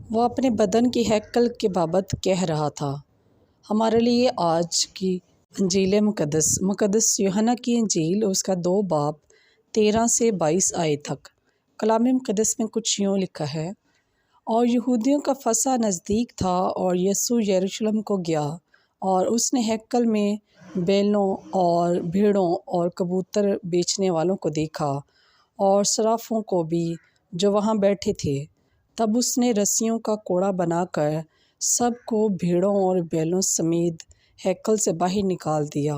وہ اپنے بدن کی ہیکل کے بابت کہہ رہا تھا۔ ہمارے لیے آج کی انجیل مقدس یوحنا کی انجیل اس کا 2 باب 13 سے 22 آیت تک۔ کلام مقدس میں کچھ یوں لکھا ہے: اور یہودیوں کا فصح نزدیک تھا اور یسوع یروشلم کو گیا، اور اس نے ہیکل میں بیلوں اور بھیڑوں اور کبوتر بیچنے والوں کو دیکھا اور صرافوں کو بھی جو وہاں بیٹھے تھے۔ تب اس نے رسیوں کا کوڑا بنا کر سب کو بھیڑوں اور بیلوں سمیت ہیکل سے باہر نکال دیا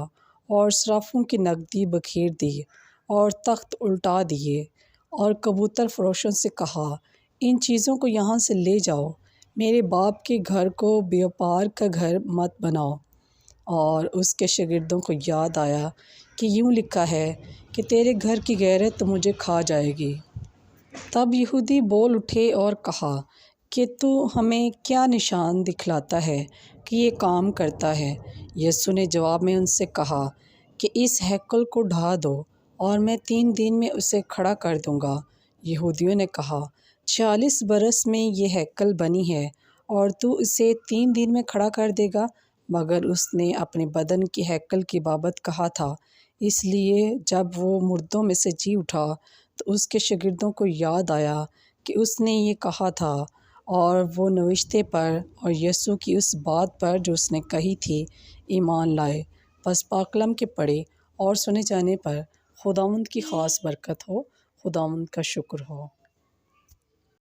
اور صرافوں کی نقدی بکھیر دی اور تخت الٹا دیے، اور کبوتر فروشوں سے کہا: ان چیزوں کو یہاں سے لے جاؤ، میرے باپ کے گھر کو بیوپار کا گھر مت بناؤ۔ اور اس کے شاگردوں کو یاد آیا کہ یوں لکھا ہے کہ تیرے گھر کی غیرت مجھے کھا جائے گی۔ تب یہودی بول اٹھے اور کہا کہ تو ہمیں کیا نشان دکھلاتا ہے کہ یہ کام کرتا ہے؟ یسوع نے جواب میں ان سے کہا کہ اس ہیکل کو ڈھا دو اور میں 3 دن میں اسے کھڑا کر دوں گا۔ یہودیوں نے کہا: 46 برس میں یہ ہیکل بنی ہے اور تو اسے 3 دن میں کھڑا کر دے گا؟ مگر اس نے اپنے بدن کی ہیکل کی بابت کہا تھا، اس لیے جب وہ مردوں میں سے جی اٹھا تو اس کے شاگردوں کو یاد آیا کہ اس نے یہ کہا تھا، اور وہ نوشتے پر اور یسوع کی اس بات پر جو اس نے کہی تھی ایمان لائے۔ پس پاک کلام کے پڑھے اور سنے جانے پر خداوند کی خاص برکت ہو۔ خداوند کا شکر ہو۔